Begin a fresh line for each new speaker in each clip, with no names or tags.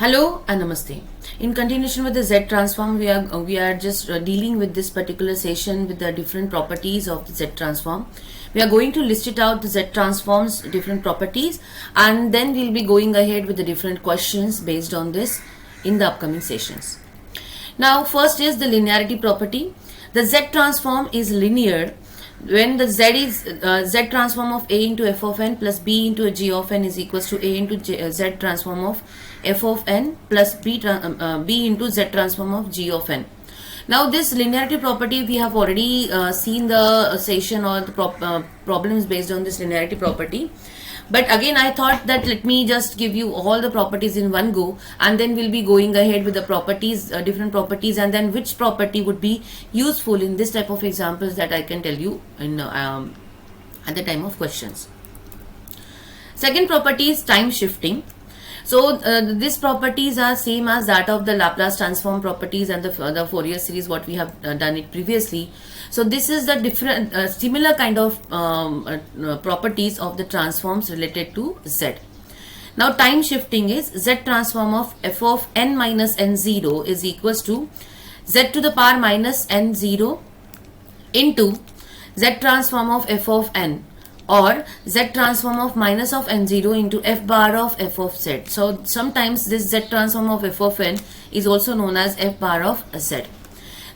Hello and namaste. In continuation with the Z transform, we are just dealing with this particular session with the different properties of the Z transform. We are going to list it out the Z transforms different properties, and then we'll be going ahead with the different questions based on this in the upcoming sessions. Now, first is the linearity property. The Z transform is linear when the Z is Z transform of A into f of n plus B into G of n is equals to A into Z transform of f of n plus B into Z transform of G of n. Now this linearity property, we have already seen the session or the problems based on this linearity property. But again, I thought that let me just give you all the properties in one go, and then we'll be going ahead with the properties, different properties, and then which property would be useful in this type of examples that I can tell you in at the time of questions. Second property is time shifting. So these properties are same as that of the Laplace transform properties and the Fourier series what we have done it previously. So this is the different similar kind of properties of the transforms related to Z. Now time shifting is Z transform of f of n minus n0 is equals to Z to the power minus n0 into Z transform of f of n, or Z transform of minus of n0 into f bar of f of z. So sometimes this Z transform of f of n is also known as f bar of z.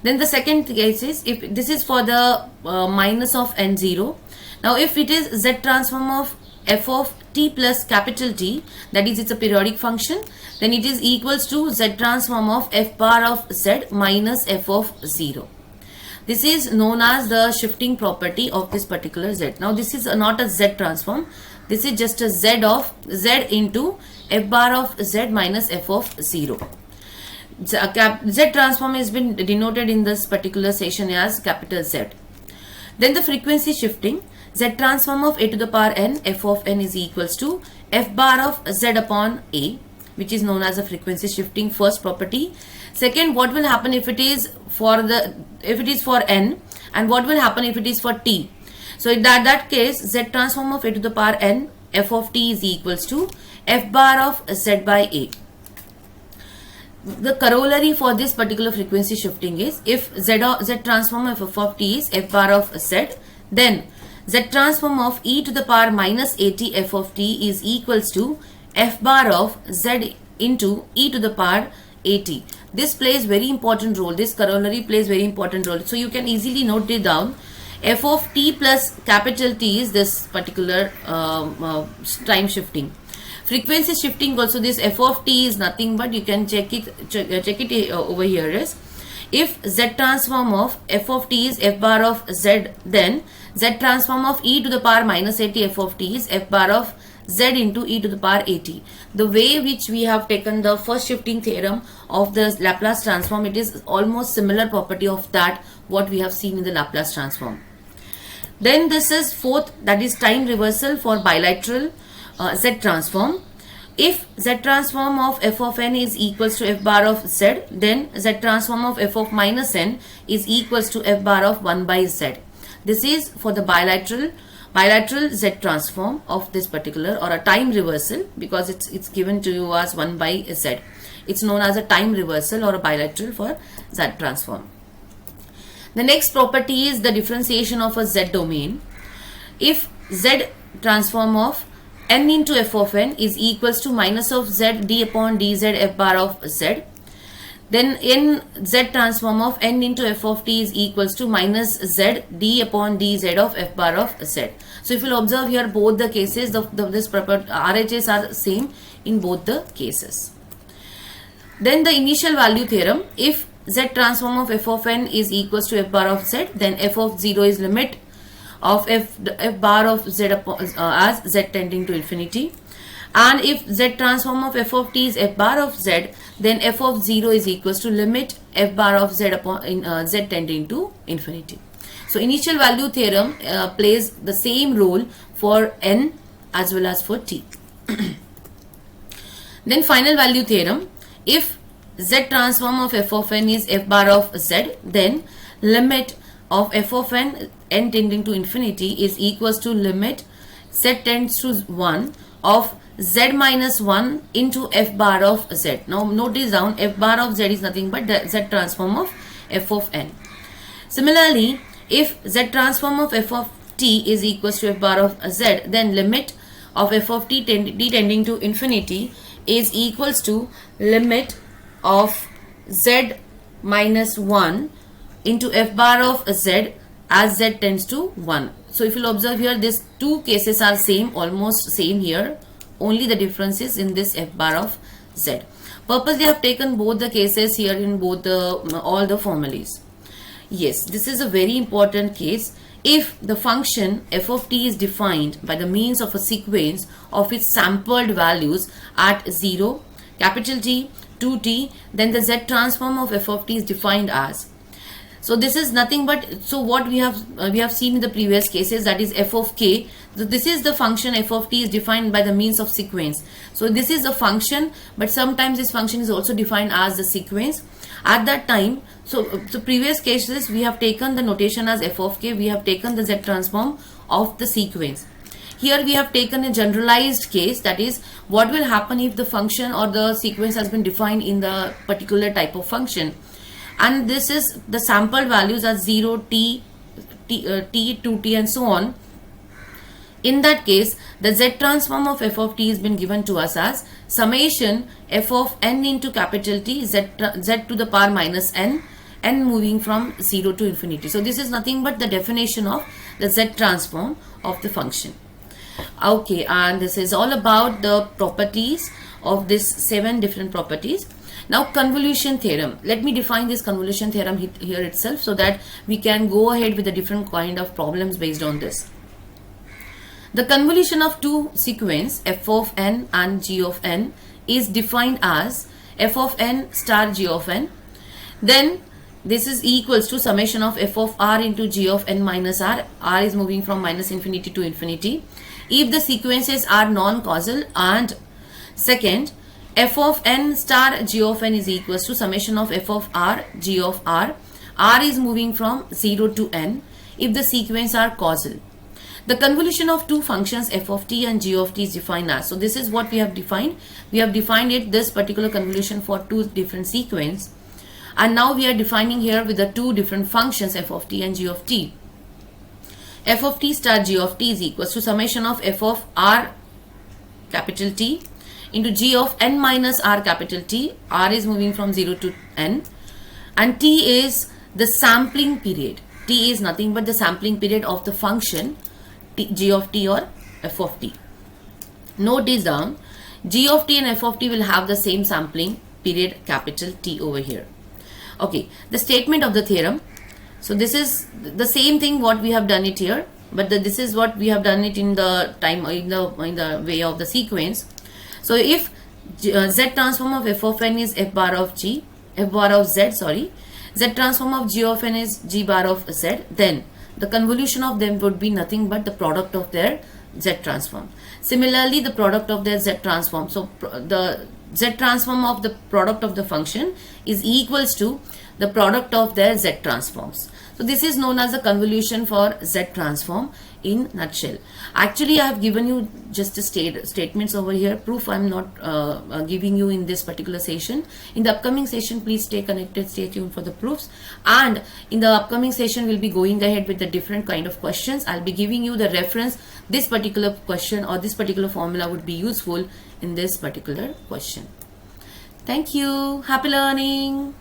Then the second case is if this is for the minus of n0. Now if it is Z transform of f of t plus capital T, that is it's a periodic function, then it is equals to Z transform of f bar of z minus f of 0. This is known as the shifting property of this particular Z. Now this is not a Z transform. This is just a Z of Z into f bar of Z minus f of 0. Z transform has been denoted in this particular session as capital Z. Then the frequency shifting, Z transform of a to the power n f of n is equals to f bar of Z upon a, which is known as a frequency shifting first property. Second, what will happen if it is for n, and what will happen if it is for t? So in that case, Z transform of a to the power n f of t is equals to f bar of Z by a. The corollary for this particular frequency shifting is if Z transform of f of t is f bar of z, then Z transform of e to the power minus at f of t is equals to f bar of z into e to the power at. This plays very important role. This corollary plays very important role. So you can easily note it down. F of t plus capital T is this particular time shifting. Frequency shifting also, this f of t is nothing but, you can check it over here, is if Z transform of f of t is f bar of z, then Z transform of e to the power minus at f of t is f bar of z into e to the power at. The way which we have taken the first shifting theorem of the Laplace transform, it is almost similar property of that what we have seen in the Laplace transform. Then this is fourth, that is time reversal for bilateral Z transform. If Z transform of f of n is equals to f bar of z, then Z transform of f of minus n is equals to f bar of 1 by z. This is for the bilateral Z transform of this particular, or a time reversal, because it's given to you as 1 by z. It's known as a time reversal or a bilateral for Z transform. The next property is the differentiation of a Z domain. If Z transform of n into f of n is equals to minus of z d upon dz f bar of z, then in Z transform of n into f of t is equals to minus z d upon dz of f bar of z. So if you will observe here, both the cases of this property RHS are same in both the cases. Then the initial value theorem, if Z transform of f of n is equals to f bar of z, then f of 0 is limit of f bar of z upon, as z tending to infinity. And if Z transform of f of t is f bar of z, then f of 0 is equals to limit f bar of z upon z tending to infinity. So initial value theorem plays the same role for n as well as for t. Then final value theorem, if Z transform of f of n is f bar of z, then limit of f of n tending to infinity is equals to limit z tends to 1 of z minus 1 into f bar of z. Now notice down, f bar of z is nothing but the z transform of f of n. Similarly, if z transform of f of t is equals to f bar of z, then limit of f of t tending to infinity is equals to limit of z minus 1 into f bar of z as z tends to 1. So if you'll observe here, these two cases are same, almost same here. Only the difference is in this f bar of z. Purposely I have taken both the cases here in both the all the formulas. Yes, this is a very important case. If the function f of t is defined by the means of a sequence of its sampled values at 0, capital T, 2t, then the z transform of f of t is defined as. So this is nothing but, so what we have seen in the previous cases, that is f of k. So this is the function f of t is defined by the means of sequence. So this is a function, but sometimes this function is also defined as the sequence. At that time, so previous cases we have taken the notation as f of k, we have taken the z transform of the sequence. Here we have taken a generalized case, that is what will happen if the function or the sequence has been defined in the particular type of function. And this is the sampled values are 0, t, 2t and so on. In that case, the z transform of f of t has been given to us as summation f of n into capital T z to the power minus n moving from 0 to infinity. So this is nothing but the definition of the z transform of the function. Okay, and this is all about the properties of this 7 different properties. Now convolution theorem. Let me define this convolution theorem here itself so that we can go ahead with the different kind of problems based on this. The convolution of two sequence f of n and g of n is defined as f of n star g of n. Then this is equals to summation of f of r into g of n minus r. R is moving from minus infinity to infinity. If the sequences are non-causal, and second, f of n star g of n is equals to summation of f of r g of r. R is moving from 0 to n if the sequence are causal. The convolution of two functions f of t and g of t is defined as. So this is what we have defined. We have defined it, this particular convolution, for two different sequence. And now we are defining here with the two different functions f of t and g of t. F of t star g of t is equals to summation of f of r capital T into g of n minus r capital T. R is moving from 0 to n. And t is the sampling period. T is nothing but the sampling period of the function g of t or f of t. Note this down, g of t and f of t will have the same sampling period capital T over here. Okay, the statement of the theorem. So this is the same thing what we have done it here, but this is what we have done it in the time in the way of the sequence. So if z transform of f of n is f bar of z, z transform of g of n is g bar of z, then the convolution of them would be nothing but the product of their z transform. Similarly, the product of their z transform. So the z transform of the product of the function is equals to the product of their z transforms. So this is known as the convolution for z transform in nutshell. Actually, I have given you just the statements over here. Proof I am not giving you in this particular session. In the upcoming session, please stay connected, stay tuned for the proofs. And in the upcoming session, we'll be going ahead with the different kind of questions. I'll be giving you the reference. This particular question or this particular formula would be useful in this particular question. Thank you. Happy learning.